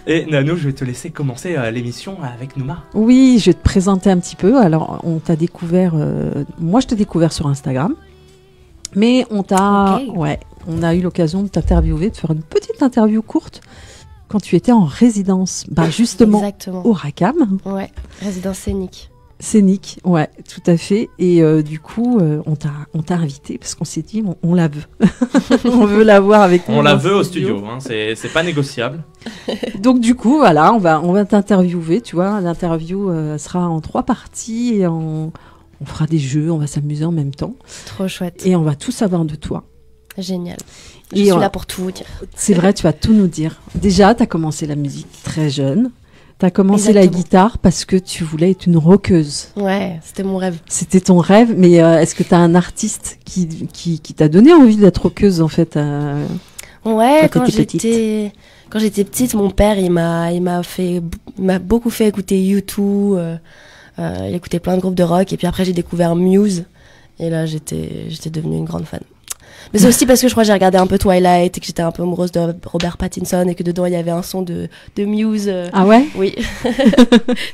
Et Nano, je vais te laisser commencer l'émission avec Nouma. Oui, je vais te présenter un petit peu. Alors, on t'a découvert... moi, je t'ai découvert sur Instagram. Mais on a eu l'occasion de t'interviewer, de faire une petite interview courte quand tu étais en résidence, justement, Exactement. au Racam. Ouais, résidence scénique. Scénique, ouais, tout à fait. Et du coup, on t'a invité parce qu'on s'est dit, on la veut. On veut la voir avec nous. On la veut au studio, hein, c'est pas négociable. Donc du coup, voilà, on va t'interviewer, tu vois. L'interview sera en 3 parties et on fera des jeux, on va s'amuser en même temps. Trop chouette. Et on va tout savoir de toi. Génial. Je suis là pour tout vous dire. C'est vrai, tu vas tout nous dire. Déjà, tu as commencé la musique très jeune. Tu as commencé la guitare parce que tu voulais être une rockeuse. Ouais, c'était mon rêve. C'était ton rêve, mais est-ce que tu as un artiste qui t'a donné envie d'être rockeuse, en fait Ouais, quand j'étais petite, mon père, il m'a beaucoup fait écouter U2. Il écoutait plein de groupes de rock. Et puis après, j'ai découvert Muse. Et là, j'étais devenue une grande fan. Mais c'est aussi parce que je crois que j'ai regardé un peu Twilight et que j'étais un peu amoureuse de Robert Pattinson et que dedans il y avait un son de Muse. Ah ouais? Oui.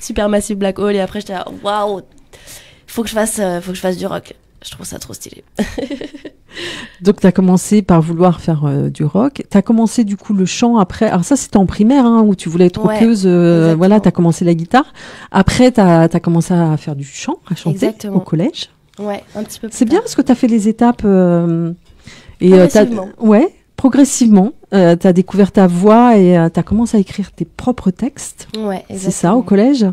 Supermassive Black Hole. Et après j'étais là, waouh, faut que je fasse du rock. Je trouve ça trop stylé. Donc tu as commencé par vouloir faire du rock. Tu as commencé du coup le chant après. Alors ça c'était en primaire où tu voulais être rockeuse. Voilà, tu as commencé la guitare. Après tu as commencé à faire du chant, à chanter au collège. Ouais, un petit peu plus C'est bien parce que tu as fait les étapes... progressivement. Progressivement. Tu as découvert ta voix et tu as commencé à écrire tes propres textes. Ouais, exactement. C'est ça, au collège.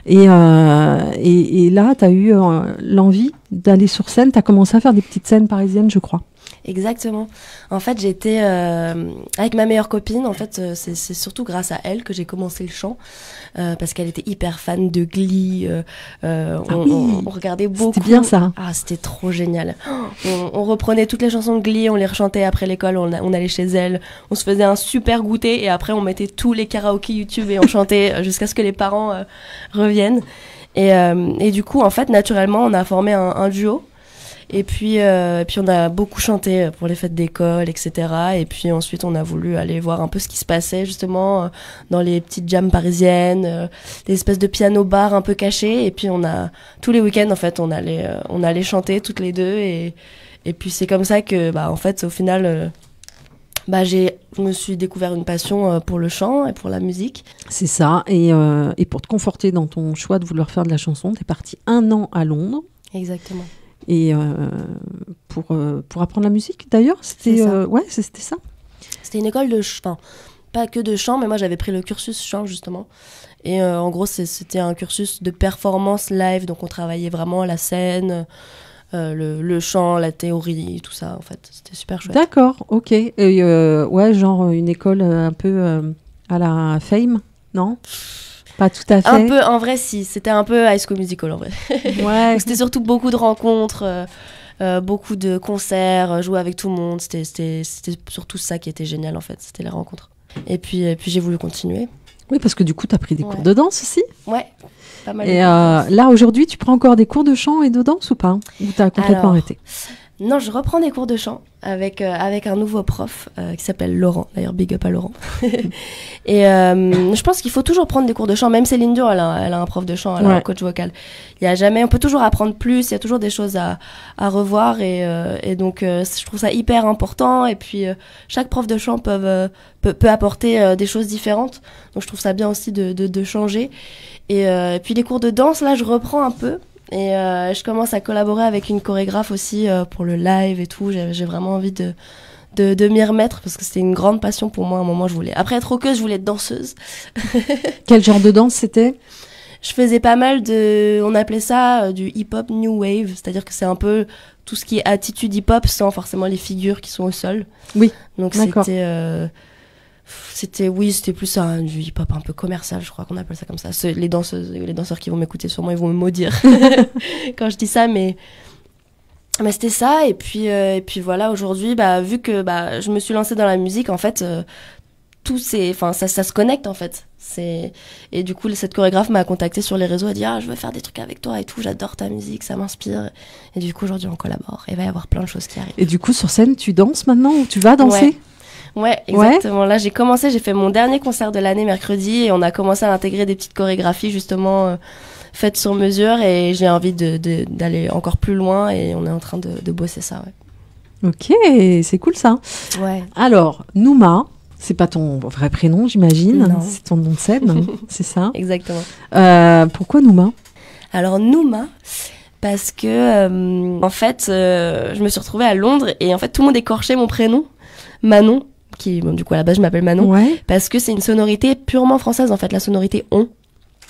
Et là, tu as eu l'envie d'aller sur scène. Tu as commencé à faire des petites scènes parisiennes, je crois. Exactement. En fait, j'étais avec ma meilleure copine. En fait, c'est surtout grâce à elle que j'ai commencé le chant. Parce qu'elle était hyper fan de Glee. On regardait beaucoup. C'était bien ça. Ah, c'était trop génial. On reprenait toutes les chansons de Glee, on les rechantait après l'école, on allait chez elle, on se faisait un super goûter et après on mettait tous les karaokés YouTube et on chantait jusqu'à ce que les parents reviennent. Et du coup, en fait, naturellement, on a formé un duo. Et puis on a beaucoup chanté pour les fêtes d'école, etc. Et puis ensuite, on a voulu aller voir un peu ce qui se passait justement dans les petites jams parisiennes, des espèces de piano-bars un peu cachés. Et puis tous les week-ends, en fait, on allait chanter toutes les deux. Et puis c'est comme ça que, en fait, au final, je me suis découvert une passion pour le chant et pour la musique. C'est ça. Et pour te conforter dans ton choix de vouloir faire de la chanson, t'es partie 1 an à Londres. Exactement. Et pour apprendre la musique, d'ailleurs, c'était ça. C'était une école de chant, pas que de chant, mais moi j'avais pris le cursus chant justement. Et en gros, c'était un cursus de performance live, donc on travaillait vraiment la scène, le chant, la théorie, tout ça. En fait, c'était super chouette. D'accord, ok. Et genre une école un peu à la Fame, non? Pas tout à fait. Un peu, en vrai, si. C'était un peu High School Musical, en vrai. Ouais. C'était surtout beaucoup de rencontres, beaucoup de concerts, jouer avec tout le monde. C'était surtout ça qui était génial, en fait. C'était les rencontres. Et puis j'ai voulu continuer. Oui, parce que du coup, tu as pris des cours de danse aussi. Ouais, pas mal. Et là, aujourd'hui, tu prends encore des cours de chant et de danse ou pas? Ou tu as complètement arrêté? Non, je reprends des cours de chant avec un nouveau prof qui s'appelle Laurent. D'ailleurs, big up à Laurent. Et je pense qu'il faut toujours prendre des cours de chant. Même Céline Dion, elle a un prof de chant, elle a un coach vocal. On peut toujours apprendre plus. Il y a toujours des choses à revoir. Et donc, je trouve ça hyper important. Et puis, chaque prof de chant peut apporter des choses différentes. Donc, je trouve ça bien aussi de changer. Et puis, les cours de danse, là, je reprends un peu. Et je commence à collaborer avec une chorégraphe aussi pour le live et tout. J'ai vraiment envie de m'y remettre parce que c'était une grande passion pour moi. À un moment, après être rockeuse, je voulais être danseuse. Quel genre de danse c'était? Je faisais pas mal on appelait ça du hip-hop new wave, c'est-à-dire que c'est un peu tout ce qui est attitude hip-hop sans forcément les figures qui sont au sol. Oui, donc c'était plus du hip-hop un peu commercial, je crois qu'on appelle ça comme ça. Les danseurs qui vont m'écouter sûrement, ils vont me maudire quand je dis ça, mais c'était ça. Et puis voilà, aujourd'hui, vu que je me suis lancée dans la musique, en fait, ça se connecte en fait. Et du coup, cette chorégraphe m'a contactée sur les réseaux, elle a dit je veux faire des trucs avec toi et tout, j'adore ta musique, ça m'inspire. Et du coup, aujourd'hui, on collabore et il va y avoir plein de choses qui arrivent. Et du coup, sur scène, tu danses maintenant ou tu vas danser? Ouais, exactement. Là, j'ai fait mon dernier concert de l'année mercredi et on a commencé à intégrer des petites chorégraphies justement faites sur mesure et j'ai envie d'aller encore plus loin et on est en train de bosser ça, ouais. Ok, c'est cool ça. Ouais. Alors, Nouma, c'est pas ton vrai prénom, j'imagine. Non. C'est ton nom de scène, c'est ça. Exactement. Pourquoi Nouma? Alors, Nouma, parce que, en fait, je me suis retrouvée à Londres et en fait, tout le monde écorchait mon prénom, Manon, qui, bon, du coup, à la base, je m'appelle Manon, parce que c'est une sonorité purement française, en fait, la sonorité on.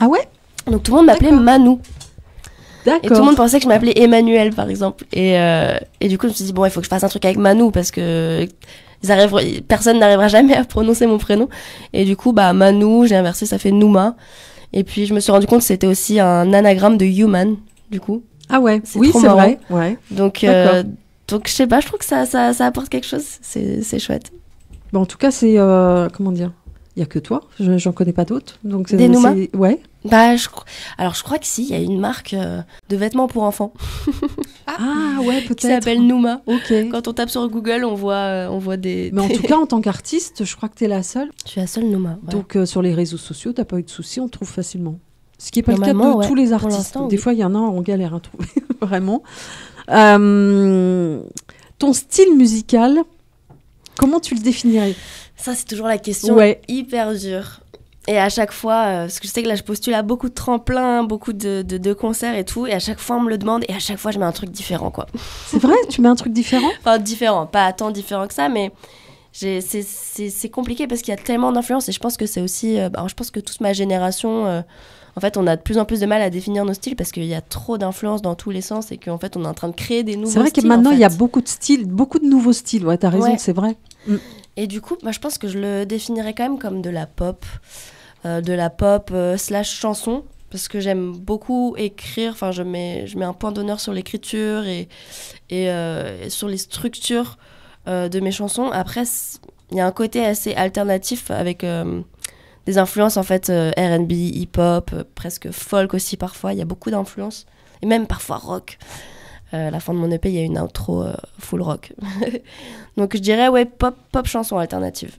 Ah ouais? Donc, tout le monde m'appelait Manou. D'accord. Et tout le monde pensait que je m'appelais Emmanuel, par exemple. Et du coup, je me suis dit, bon, il faut que je fasse un truc avec Manou, parce que personne n'arrivera jamais à prononcer mon prénom. Et du coup, Manou, j'ai inversé, ça fait Nouma. Et puis, je me suis rendu compte que c'était aussi un anagramme de human, du coup. Ah ouais, oui, c'est vrai. Ouais. Donc, je sais pas, je trouve que ça apporte quelque chose. C'est chouette. Bon, en tout cas, c'est... comment dire? Il n'y a que toi, j'en connais pas d'autres. Donc des Nouma? Ouais. Alors, je crois que si, il y a une marque de vêtements pour enfants. Ah ouais, peut-être. Qui s'appelle Nouma. Ok. Quand on tape sur Google, on voit des... Mais en tout cas, en tant qu'artiste, je crois que tu es la seule. Je suis la seule Nouma. Ouais. Donc, sur les réseaux sociaux, tu n'as pas eu de soucis, on te trouve facilement. Ce qui n'est pas le cas de tous les artistes. Des fois, il y en a, on galère à trouver, vraiment. Ton style musical, comment tu le définirais? Ça, c'est toujours la question hyper dure. Et à chaque fois, parce que je sais que là, je postule à beaucoup de tremplins, beaucoup de concerts et tout, et à chaque fois, on me le demande, et à chaque fois, je mets un truc différent, quoi. C'est vrai? Tu mets un truc différent? Enfin, différent, pas tant différent que ça, mais c'est compliqué parce qu'il y a tellement d'influences, et je pense que c'est aussi... je pense que toute ma génération... en fait, on a de plus en plus de mal à définir nos styles parce qu'il y a trop d'influences dans tous les sens, et qu'en fait, on est en train de créer des nouveaux styles. C'est vrai que maintenant, il y a beaucoup de styles, beaucoup de nouveaux styles. Ouais, t'as raison, c'est vrai. Et du coup, je pense que je le définirais quand même comme de la pop slash chanson, parce que j'aime beaucoup écrire. Enfin, je mets un point d'honneur sur l'écriture et sur les structures de mes chansons. Après, il y a un côté assez alternatif avec des influences en fait R&B, hip-hop, presque folk aussi parfois. Il y a beaucoup d'influences et même parfois rock. À la fin de mon EP, il y a une outro full rock. Donc je dirais pop chanson alternative.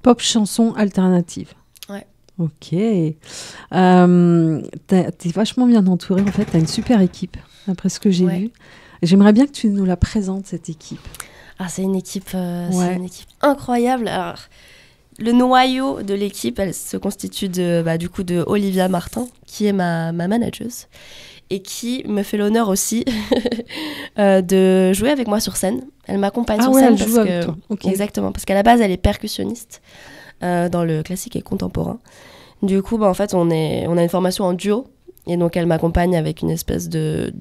Pop chanson alternative. Ouais. Ok. T'es vachement bien entourée en fait. T'as une super équipe, d'après ce que j'ai vu. J'aimerais bien que tu nous la présentes, cette équipe. Ah, c'est une équipe incroyable. Alors, le noyau de l'équipe, elle se constitue du coup de Olivia Martin, qui est ma manageuse, et qui me fait l'honneur aussi de jouer avec moi sur scène. Elle m'accompagne sur scène parce que exactement, parce qu'à la base elle est percussionniste dans le classique et contemporain. Du coup, en fait, on a une formation en duo, et donc elle m'accompagne avec une espèce de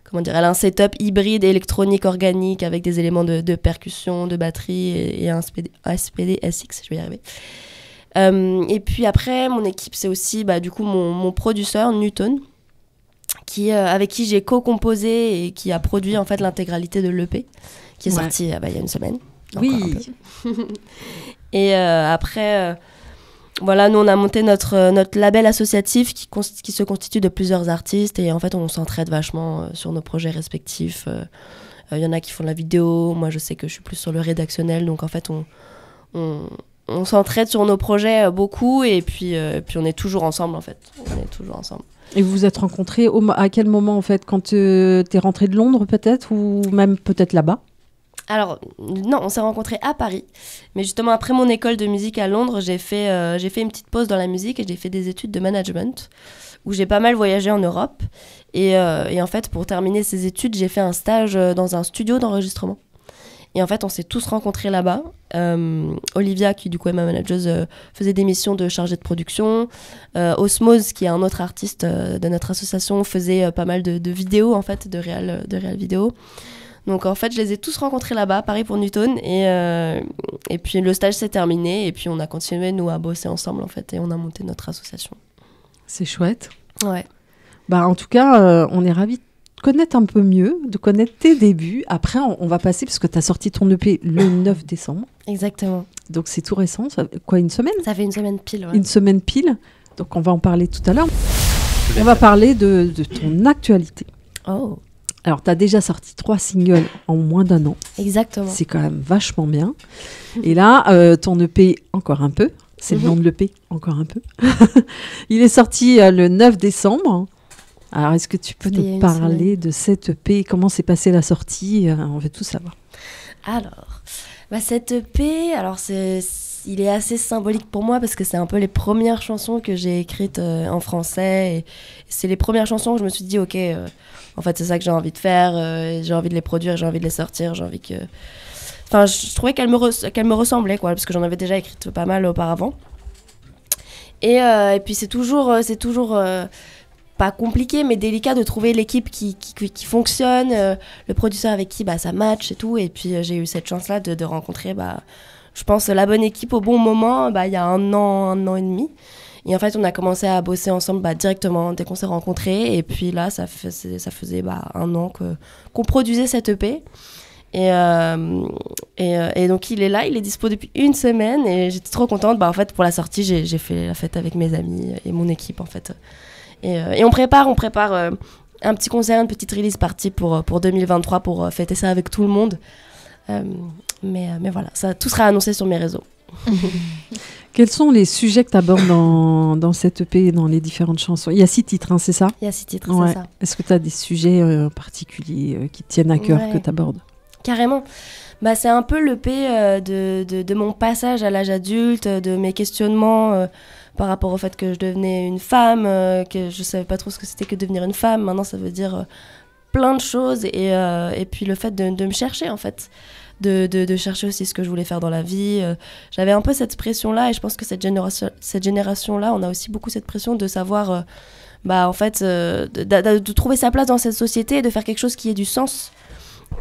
comment dire, elle a un setup hybride électronique organique avec des éléments de percussion, de batterie et un SPD SX, je vais y arriver. Et puis après, mon équipe, c'est aussi du coup mon producteur Newton, avec qui j'ai co-composé et qui a produit en fait l'intégralité de l'EP, qui est sorti il y a une semaine. Oui. Et après, voilà, nous on a monté notre label associatif qui se constitue de plusieurs artistes, et en fait on s'entraide vachement sur nos projets respectifs. Il y en a qui font de la vidéo, moi je sais que je suis plus sur le rédactionnel, donc en fait on s'entraide sur nos projets beaucoup, et puis on est toujours ensemble en fait. On est toujours ensemble. Et vous vous êtes rencontrés à quel moment en fait? Quand t'es rentrée de Londres peut-être, ou même peut-être là-bas? Alors non, on s'est rencontrés à Paris, mais justement après mon école de musique à Londres, j'ai fait une petite pause dans la musique et j'ai fait des études de management où j'ai pas mal voyagé en Europe, et en fait pour terminer ces études, j'ai fait un stage dans un studio d'enregistrement. Et en fait, on s'est tous rencontrés là-bas. Olivia, qui du coup est ma manageuse, faisait des missions de chargée de production. Osmose, qui est un autre artiste de notre association, faisait pas mal de vidéos, en fait, de réal vidéo. Donc en fait, je les ai tous rencontrés là-bas, pareil pour Newton. Et puis le stage s'est terminé, et puis on a continué, nous, à bosser ensemble, en fait, et on a monté notre association. C'est chouette. Ouais. En tout cas, on est ravis de connaître un peu mieux, de connaître tes débuts. Après, on va passer, parce que tu as sorti ton EP le 9 décembre. Exactement. Donc c'est tout récent. Une semaine? Ça fait une semaine pile, ouais. Une semaine pile. Donc on va en parler tout à l'heure. On va parler de ton actualité. Oh. Alors, tu as déjà sorti 3 singles en moins d'1 an. Exactement. C'est quand même vachement bien. Et là, ton EP, encore un peu. C'est le nom de l'EP, encore un peu. Il est sorti le 9 décembre. Alors, est-ce que tu peux nous parler de cette EP? Comment s'est passée la sortie? On veut tout savoir. Alors, cette EP, il est assez symbolique pour moi parce que c'est un peu les premières chansons que j'ai écrites en français. Et c'est les premières chansons où je me suis dit, ok, en fait, c'est ça que j'ai envie de faire. J'ai envie de les produire, j'ai envie de les sortir, j'ai envie que... Enfin, je trouvais qu'elle me ressemblait, quoi, parce que j'en avais déjà écrite pas mal auparavant. Et puis c'est toujours pas compliqué, mais délicat de trouver l'équipe qui fonctionne, le producteur avec qui ça match et tout. Et puis j'ai eu cette chance-là de rencontrer, je pense, la bonne équipe au bon moment, il y a un an et demi. Et en fait, on a commencé à bosser ensemble directement dès qu'on s'est rencontrés. Et puis là, ça faisait 1 an qu'on produisait cette EP. Et donc il est là, il est dispo depuis 1 semaine et j'étais trop contente. En fait, pour la sortie, j'ai fait la fête avec mes amis et mon équipe en fait. Et on prépare un petit concert, une petite release party pour 2023 pour fêter ça avec tout le monde. Mais voilà, tout sera annoncé sur mes réseaux. Quels sont les sujets que tu abordes dans cette EP, dans les différentes chansons? Il y a 6 titres, hein, c'est ça? Il y a 6 titres, ouais. C'est ça. Est-ce que tu as des sujets particuliers qui te tiennent à cœur, que tu abordes? Carrément. C'est un peu l'EP de mon passage à l'âge adulte, de mes questionnements par rapport au fait que je devenais une femme, que je savais pas trop ce que c'était que devenir une femme. Maintenant, ça veut dire plein de choses. Et puis le fait de me chercher, en fait. De chercher aussi ce que je voulais faire dans la vie. J'avais un peu cette pression-là et je pense que cette génération-là, on a aussi beaucoup cette pression de savoir, en fait, de trouver sa place dans cette société et de faire quelque chose qui ait du sens.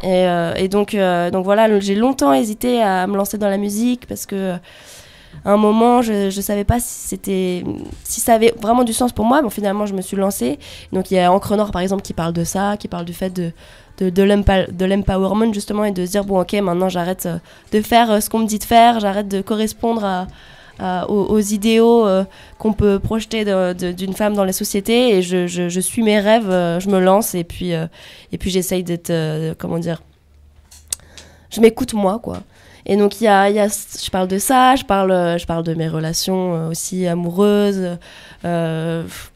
Et donc voilà, j'ai longtemps hésité à me lancer dans la musique parce que à un moment je savais pas si ça avait vraiment du sens pour moi. Bon, finalement je me suis lancée. Donc il y a Encre Noire par exemple qui parle de ça, qui parle du fait de l'empowerment justement, et de se dire bon ok, maintenant j'arrête de faire ce qu'on me dit de faire, j'arrête de correspondre aux idéaux qu'on peut projeter d'une femme dans les sociétés, et je suis mes rêves, je me lance, et puis j'essaye d'être je m'écoute moi, quoi. Et donc je parle de ça, je parle de mes relations aussi amoureuses,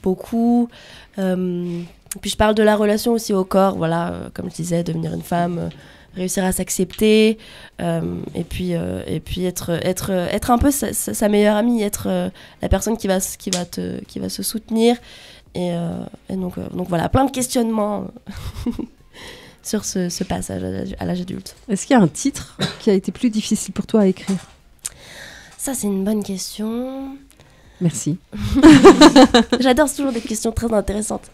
beaucoup, puis je parle de la relation aussi au corps, voilà, comme je disais, devenir une femme, réussir à s'accepter, et puis être un peu sa meilleure amie, être la personne qui va se soutenir, et donc voilà, plein de questionnements sur ce passage à l'âge adulte. Est-ce qu'il y a un titre qui a été plus difficile pour toi à écrire? Ça, c'est une bonne question. Merci. J'adore toujours des questions très intéressantes.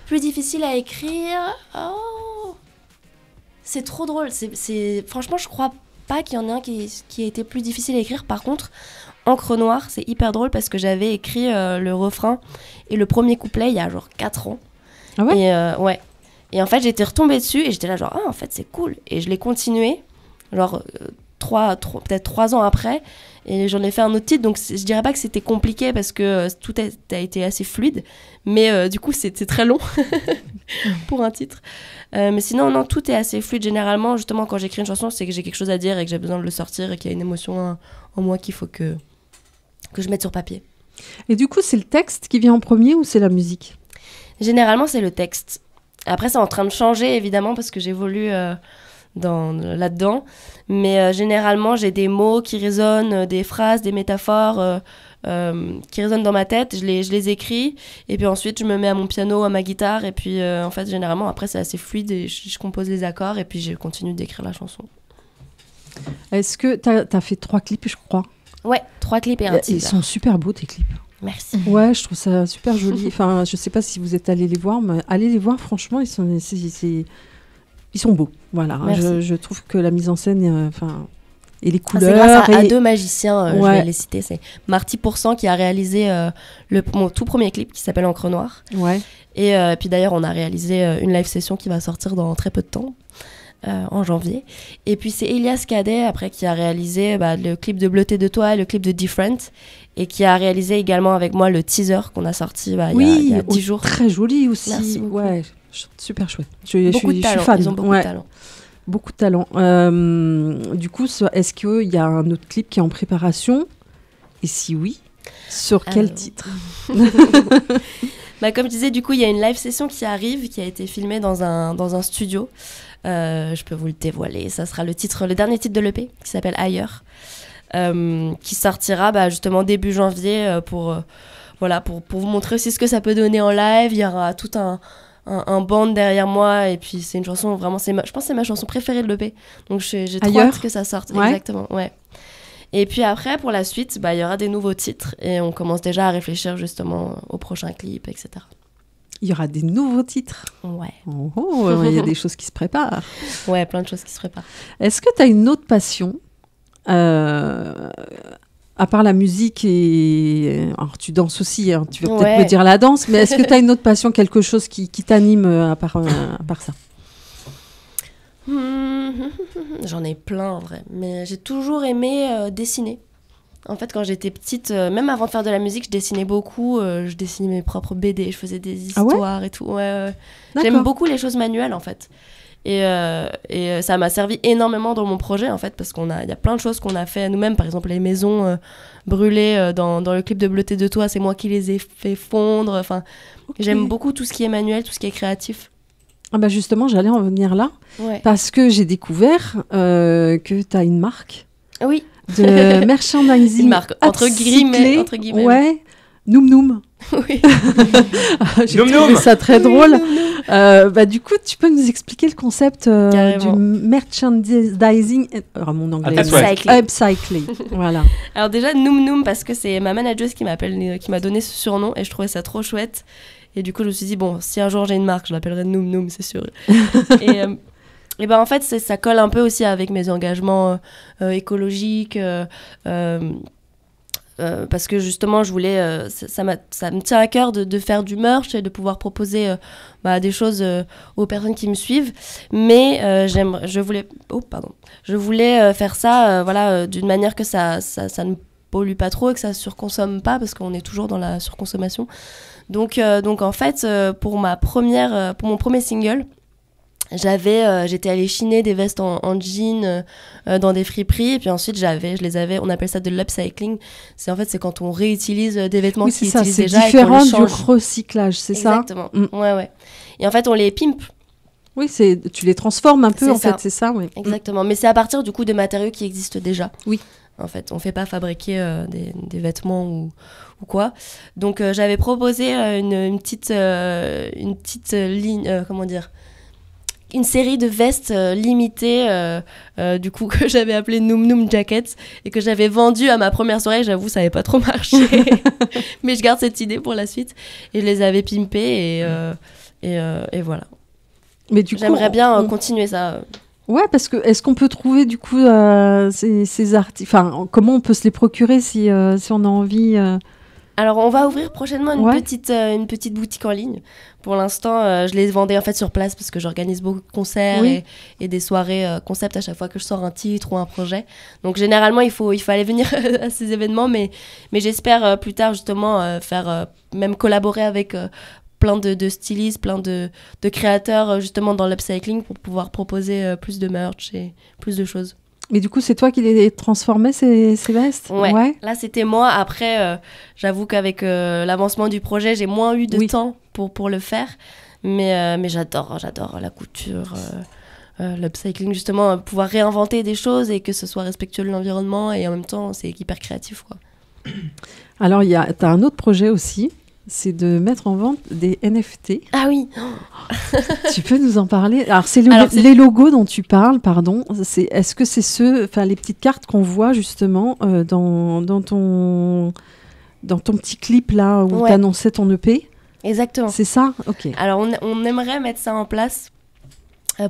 Plus difficile à écrire, c'est trop drôle. Franchement, je crois pas qu'il y en ait un qui a été plus difficile à écrire. Par contre, Encre Noire, c'est hyper drôle parce que j'avais écrit le refrain et le premier couplet il y a genre 4 ans. Ah ouais? Et ouais. Et en fait, j'étais retombée dessus et j'étais là genre, en fait, c'est cool. Et je l'ai continué, genre peut-être 3 ans après. Et j'en ai fait un autre titre, donc je dirais pas que c'était compliqué parce que tout a été assez fluide, mais du coup c'est très long pour un titre. Mais sinon, non, tout est assez fluide. Généralement, justement, quand j'écris une chanson, c'est que j'ai quelque chose à dire et que j'ai besoin de le sortir et qu'il y a une émotion en moi qu'il faut que je mette sur papier. Et du coup, c'est le texte qui vient en premier ou c'est la musique? Généralement, c'est le texte. Après, c'est en train de changer, évidemment, parce que j'évolue là-dedans. Mais généralement, j'ai des mots qui résonnent, des phrases, des métaphores qui résonnent dans ma tête. Je les écris. Et puis ensuite, je me mets à mon piano, à ma guitare. Et puis, en fait, généralement, après, c'est assez fluide. Et je compose les accords. Et puis, je continue d'écrire la chanson. Est-ce que t'as fait 3 clips, je crois? Ouais, 3 clips et un teaser. Ils sont super beaux, tes clips. Merci. Ouais, je trouve ça super joli. Enfin, je sais pas si vous êtes allés les voir, mais allez les voir, franchement, ils sont beaux. Voilà. Je trouve que la mise en scène, et les couleurs. C'est grâce à 2 magiciens, je vais les citer. C'est Marty Pourcent qui a réalisé mon tout premier clip qui s'appelle Encre Noire. Ouais. Et puis d'ailleurs, on a réalisé une live session qui va sortir dans très peu de temps. En janvier. Et puis c'est Elias Cadet après qui a réalisé le clip de Bleuté de toi et le clip de Different, et qui a réalisé également avec moi le teaser qu'on a sorti il y a 10 jours. Très joli aussi. Merci beaucoup. Ouais, Super chouette. Beaucoup de talent. Je suis fan. Ils ont beaucoup de talent. Beaucoup de talent. Du coup, est-ce qu'il y a un autre clip qui est en préparation? Et si oui, sur quel titre? Comme je disais, du coup, il y a une live session qui arrive, qui a été filmée dans un studio. Je peux vous le dévoiler. Ça sera le dernier titre de l'EP, qui s'appelle Ailleurs, qui sortira justement début janvier pour vous montrer aussi ce que ça peut donner en live. Il y aura tout un band derrière moi, et puis c'est une chanson vraiment, je pense que c'est ma chanson préférée de l'EP, donc j'ai trop hâte que ça sorte. Exactement, ouais. Et puis après, pour la suite, il y aura des nouveaux titres, et on commence déjà à réfléchir justement au prochain clip, etc. Il y aura des nouveaux titres. Ouais. Il y a des choses qui se préparent. Ouais, plein de choses qui se préparent. Est-ce que tu as une autre passion à part la musique alors tu danses aussi, hein, tu vas peut-être me dire la danse, mais est-ce que tu as une autre passion, quelque chose qui t'anime à part ça? J'en ai plein en vrai, mais j'ai toujours aimé dessiner. En fait, quand j'étais petite, même avant de faire de la musique, je dessinais beaucoup. Je dessinais mes propres BD, je faisais des histoires et tout. Ouais. J'aime beaucoup les choses manuelles en fait. Et ça m'a servi énormément dans mon projet en fait, parce il y a plein de choses qu'on a fait nous-mêmes. Par exemple, les maisons brûlées dans le clip de Bleuté de toi, c'est moi qui les ai fait fondre. Enfin, j'aime beaucoup tout ce qui est manuel, tout ce qui est créatif. Justement, j'allais en venir là, parce que j'ai découvert que tu as une marque de merchandising. Une marque, entre guillemets. Ouais, Noum Noum. Oui. J'ai trouvé ça très drôle. Du coup, tu peux nous expliquer le concept du merchandising, mon anglais, upcycling. Voilà. Alors déjà, Noum Noum, parce que c'est ma manageuse qui m'a donné ce surnom, et je trouvais ça trop chouette. Et du coup, je me suis dit, bon, si un jour j'ai une marque, je l'appellerai Noum Noum, c'est sûr. Et en fait, ça colle un peu aussi avec mes engagements écologiques. Parce que justement, je voulais, ça me tient à cœur de faire du merch et de pouvoir proposer des choses aux personnes qui me suivent. Mais je voulais faire ça d'une manière que ça ne pollue pas trop et que ça surconsomme pas, parce qu'on est toujours dans la surconsommation. Donc en fait, pour mon premier single, j'étais allée chiner des vestes en jean dans des friperies, et puis ensuite on appelle ça de l'upcycling. C'est quand on réutilise des vêtements qui utilisent déjà, c'est différent du recyclage, c'est ça? Exactement. Ouais. Et en fait, on les pimpe. Oui, tu les transformes un peu, en fait, c'est ça, oui. Exactement, mais c'est à partir du coup de matériaux qui existent déjà. Oui. En fait, on fait pas fabriquer des vêtements ou quoi. Donc j'avais proposé une petite ligne, une série de vestes limitées, du coup, que j'avais appelé Noum Noum Jackets, et que j'avais vendu à ma première soirée. J'avoue, ça n'avait pas trop marché, mais je garde cette idée pour la suite. Et je les avais pimpées, et voilà. Mais du coup, j'aimerais bien continuer ça. Ouais, parce que est-ce qu'on peut trouver du coup ces articles, enfin, comment on peut se les procurer si on a envie Alors, on va ouvrir prochainement une petite boutique en ligne. Pour l'instant, je les vendais en fait sur place, parce que j'organise beaucoup de concerts et des soirées concept à chaque fois que je sors un titre ou un projet. Donc, généralement, il faut aller venir à ces événements, mais j'espère plus tard justement faire même collaborer avec plein de stylistes, plein de créateurs justement dans l'upcycling, pour pouvoir proposer plus de merch et plus de choses. Mais du coup, c'est toi qui les transformais, ces vestes? Ouais. Là, c'était moi. Après, j'avoue qu'avec l'avancement du projet, j'ai moins eu de temps pour le faire. Mais j'adore la couture, l'upcycling, justement, pouvoir réinventer des choses et que ce soit respectueux de l'environnement, et en même temps, c'est hyper créatif, quoi. Alors, t'as un autre projet aussi. C'est de mettre en vente des NFT. Ah oui. Tu peux nous en parler? Alors, les logos dont tu parles, pardon. Est-ce que c'est les petites cartes qu'on voit justement dans ton petit clip là où tu annonçais ton EP? Exactement. C'est ça? Ok. Alors, on aimerait mettre ça en place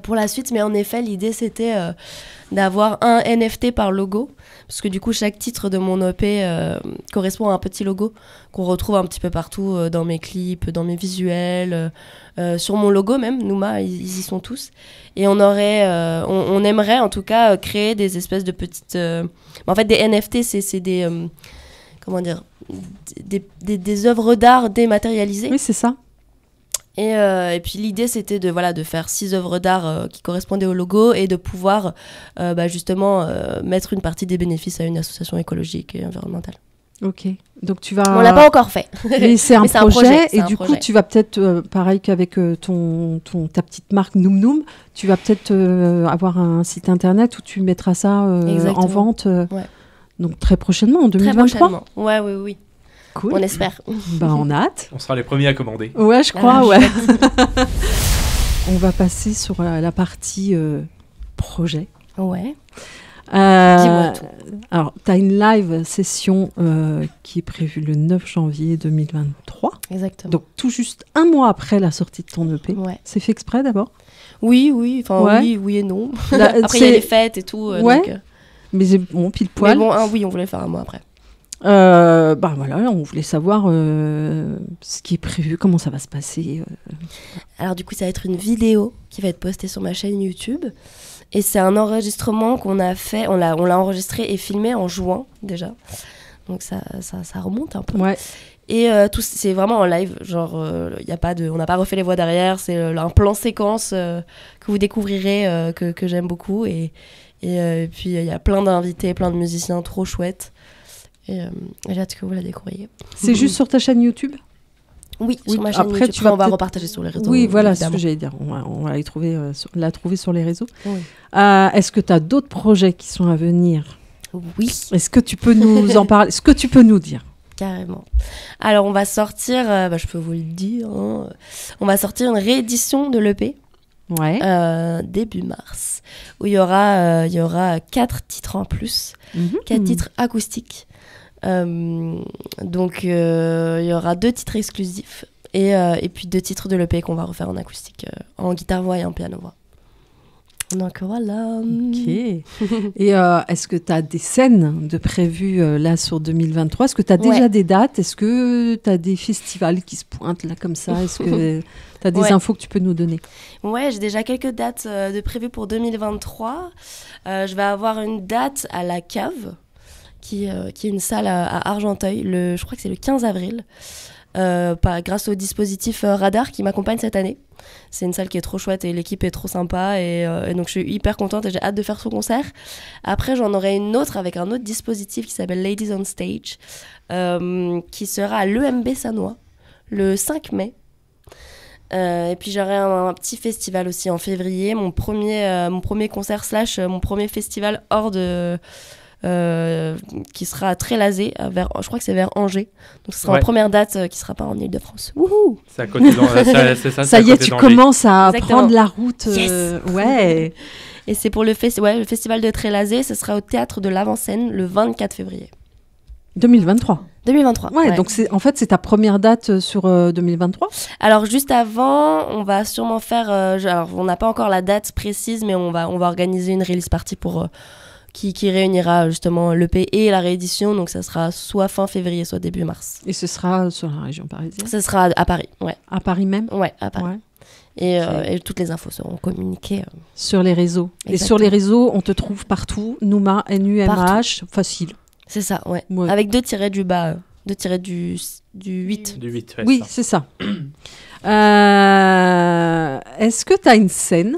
pour la suite, mais en effet, l'idée c'était d'avoir un NFT par logo, parce que du coup, chaque titre de mon EP correspond à un petit logo qu'on retrouve un petit peu partout dans mes clips, dans mes visuels, sur mon logo même, Nouma, ils y sont tous. Et on aimerait en tout cas créer des espèces de petites... En fait, des NFT, c'est des... comment dire, des œuvres d'art dématérialisées. Oui, c'est ça. Et puis l'idée c'était de faire 6 œuvres d'art qui correspondaient au logo et de pouvoir justement mettre une partie des bénéfices à une association écologique et environnementale. Ok, donc tu vas... On l'a pas encore fait. Mais c'est un projet, et du coup tu vas peut-être, pareil qu'avec ta petite marque Noum Noum, tu vas peut-être avoir un site internet où tu mettras ça en vente. Ouais. Donc très prochainement, en 2023. Très prochainement. Ouais, oui. Cool. On espère. On a hâte. On sera les premiers à commander. Ouais, je crois, ouais. On va passer sur la partie projet. Ouais. Dis-moi tout. Alors, tu as une live session qui est prévue le 9 janvier 2023. Exactement. Donc, tout juste un mois après la sortie de ton EP. Ouais. C'est fait exprès d'abord? Oui. Enfin, oui et non. Après, il y a les fêtes et tout. Ouais. Donc, mais c'est bon, pile poil. Mais bon, oui, on voulait faire un mois après. Voilà, on voulait savoir ce qui est prévu, comment ça va se passer. Alors du coup, ça va être une vidéo qui va être postée sur ma chaîne YouTube. Et c'est un enregistrement qu'on a fait, on l'a enregistré et filmé en juin déjà. Donc ça remonte un peu. Ouais. Et c'est vraiment en live, genre y a pas on n'a pas refait les voix derrière, c'est un plan séquence que vous découvrirez, que j'aime beaucoup. Et puis il y a plein d'invités, plein de musiciens trop chouettes. Et j'ai hâte que vous la découvriez. C'est juste sur ta chaîne YouTube? Oui, sur ma chaîne après, YouTube. On va repartager sur les réseaux. Oui, voilà, c'est évidemment. ce que j'allais dire. On va la trouver sur les réseaux. Oui. Est-ce que tu as d'autres projets qui sont à venir? Oui. Est-ce que tu peux nous en parler? Est-ce que tu peux nous dire? Carrément. Alors, on va sortir, je peux vous le dire, hein, on va sortir une réédition de l'EP. Ouais. Début mars, où il y aura 4 titres en plus, 4 titres acoustiques. Donc il y aura 2 titres exclusifs et puis 2 titres de l'EP qu'on va refaire en acoustique, en guitare-voix et en piano-voix. Donc voilà. Ok. Et est-ce que tu as des scènes de prévues là sur 2023? Est-ce que tu as déjà des dates? Est-ce que tu as des festivals qui se pointent là comme ça? Est-ce que tu as des infos que tu peux nous donner? Ouais, j'ai déjà quelques dates de prévues pour 2023. Je vais avoir une date à la Cave, qui est une salle à Argenteuil. Je crois que c'est le 15 avril. Grâce au dispositif Radar qui m'accompagne cette année. C'est une salle qui est trop chouette et l'équipe est trop sympa et donc je suis hyper contente et j'ai hâte de faire ce concert. Après j'en aurai une autre avec un autre dispositif qui s'appelle Ladies on Stage qui sera à l'EMB Sannois le 5 mai. Et puis j'aurai un petit festival aussi en février, mon premier concert / mon premier festival hors de... qui sera à Trélazé, je crois que c'est vers Angers. Donc ce sera en première date qui sera pas en Ile-de-France. Wouhou! C'est à côté c'est ça. Ça y est, tu commences à Exactement. prendre la route. Yes. Ouais. Et c'est pour le festival de Trélazé, ce sera au théâtre de l'Avant-Scène le 24 février. 2023. 2023. Ouais, donc c'est ta première date sur 2023. Alors juste avant, on va sûrement faire. Alors on n'a pas encore la date précise, mais on va organiser une release party pour. Qui réunira justement l'EP et la réédition, donc ça sera soit fin février, soit début mars. Et ce sera sur la région parisienne? Ce sera à Paris, ouais. À Paris même? Ouais, à Paris. Ouais. Et toutes les infos seront communiquées. Sur les réseaux. Exactement. Et sur les réseaux, on te trouve partout, Nouma, N-U-M-A-H, facile. C'est ça, ouais. Avec 2 tirets du bas, 2 tirets du 8. Du 8, ouais. Oui, c'est ça. Est-ce que tu as une scène,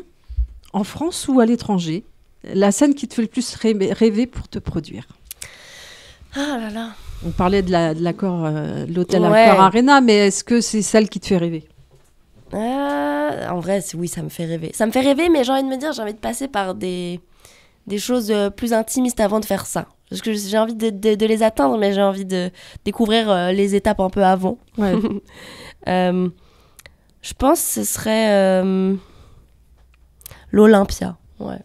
en France ou à l'étranger, la scène qui te fait le plus rêver pour te produire? Ah là là. On parlait de l'accord, l'hôtel Accor Arena, mais est-ce que c'est celle qui te fait rêver? En vrai, oui, ça me fait rêver. Ça me fait rêver, mais j'ai envie de me dire, j'ai envie de passer par des choses plus intimistes avant de faire ça. Parce que j'ai envie de les atteindre, mais j'ai envie de découvrir les étapes un peu avant. Ouais. Je pense que ce serait l'Olympia. Ouais.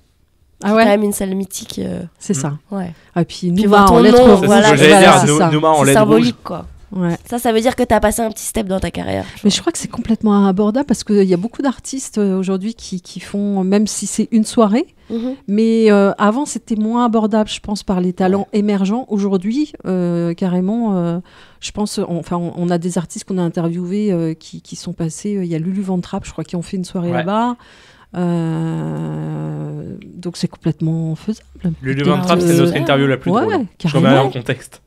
Ah ouais. Quand même une salle mythique. C'est ça. Ouais. Ah, puis Nouma en lettres rouges. Voilà, c'est Nouma en c'est lettres rouges. symbolique, quoi. Ouais. Ça veut dire que tu as passé un petit step dans ta carrière. Mais je crois que c'est complètement abordable parce qu'il y a beaucoup d'artistes aujourd'hui qui font, même si c'est une soirée, mais avant c'était moins abordable, je pense, par les talents émergents. Aujourd'hui, carrément, je pense, on a des artistes qu'on a interviewés qui sont passés. Il y a Lulu Van Trapp, je crois, qui ont fait une soirée là-bas. Donc c'est complètement faisable. Lulu Van Trapp, c'est notre interview la plus drôle. Je remets en contexte.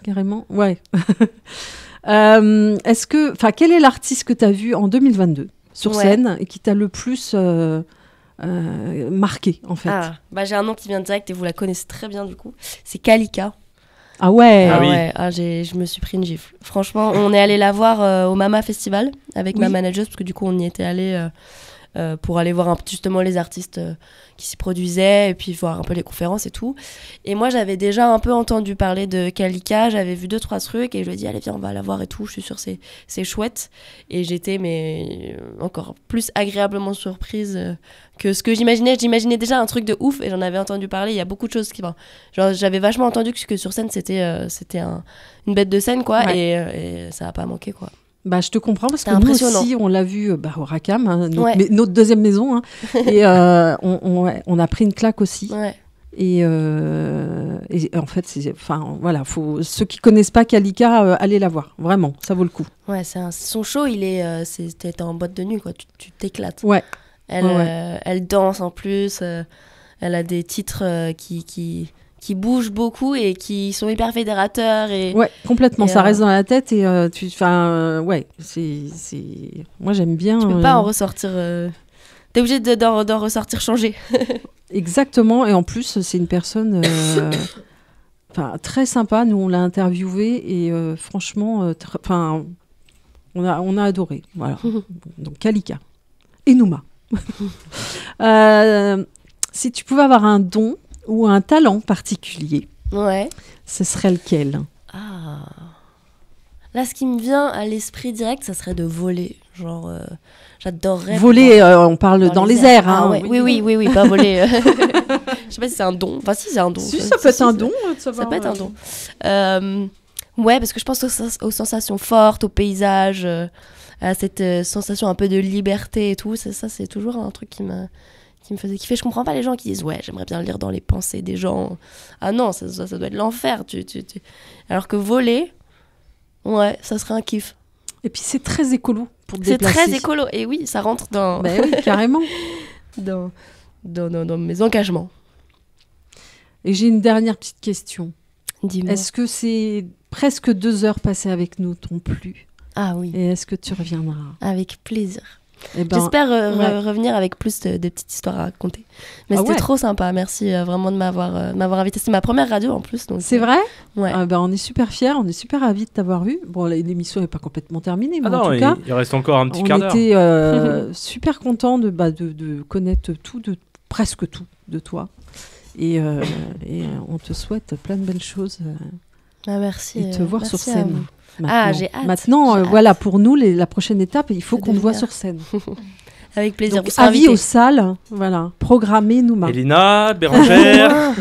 Carrément, ouais. Quel est l'artiste que tu as vu en 2022 sur scène et qui t'a le plus marqué, en fait? J'ai un nom qui vient direct et vous la connaissez très bien, du coup. C'est Kalika. Ah ouais. Je me suis pris une gifle. Franchement, on est allé la voir au Mama Festival avec ma manageuse, parce que du coup, on y était allé pour aller voir justement les artistes qui s'y produisaient et puis voir un peu les conférences et tout. Et moi, j'avais déjà un peu entendu parler de Kalika, j'avais vu 2-3 trucs et je lui ai dit, allez, viens, on va la voir et tout. Je suis sûre c'est chouette. Et j'étais encore plus agréablement surprise que ce que j'imaginais. J'imaginais déjà un truc de ouf et j'en avais entendu parler. Il y a beaucoup de choses j'avais vachement entendu que sur scène, c'était une bête de scène, quoi. Et ça n'a pas manqué, quoi. Je te comprends parce que nous aussi, on l'a vu au Racam, notre deuxième maison. Et on a pris une claque aussi. Ouais. Et en fait, ceux qui connaissent pas Kalika, allez la voir. Vraiment, ça vaut le coup. Ouais, son show, c'était en boîte de nuit, quoi. Tu t'éclates. Ouais. Elle danse en plus. Elle a des titres qui bougent beaucoup et qui sont hyper fédérateurs. Ouais, complètement. Ça reste dans la tête et moi, j'aime bien. Tu peux pas en ressortir. T'es obligé d'en ressortir changé. Exactement. Et en plus, c'est une personne très sympa. Nous, on l'a interviewée et franchement, on a adoré. Voilà. Donc, Kalika et Nouma. Si tu pouvais avoir un don ou un talent particulier, ce serait lequel? Là, ce qui me vient à l'esprit direct, ça serait de voler. J'adorerais voler. On parle dans les airs. Hein. Oui, pas voler. Je sais pas si c'est un don. Enfin, si c'est un don. Si, ça peut être un don. Ça peut être un don. Parce que je pense aux sensations fortes, aux paysages, à cette sensation un peu de liberté et tout. Ça c'est toujours un truc qui me faisait kiffer. Je comprends pas les gens qui disent j'aimerais bien lire dans les pensées des gens. Ah non, ça doit être l'enfer. Alors que voler, ça serait un kiff. Et puis c'est très écolo pour te déplacer. C'est très écolo. Et oui, ça rentre dans... oui, carrément. dans mes engagements. Et j'ai une dernière petite question. Dis-moi. Est-ce que ces presque 2 heures passées avec nous t'ont plu? Ah oui. Et est-ce que tu reviendras? Avec plaisir. J'espère revenir avec plus de petites histoires à raconter. Mais c'était trop sympa. Merci vraiment de m'avoir invité. C'est ma première radio en plus. C'est vrai? Ouais. On est super fiers, on est super ravis de t'avoir vu. Bon, l'émission n'est pas complètement terminée, mais en tout cas, il reste encore un petit quart d'heure. On était super contents de connaître presque tout de toi. Et on te souhaite plein de belles choses. Merci. Et te voir sur scène. J'ai hâte. Maintenant, pour nous, la prochaine étape, il faut qu'on te voit sur scène. Avec plaisir. Donc, avis aux salles, programmez Nouma. Elina, Bérangère.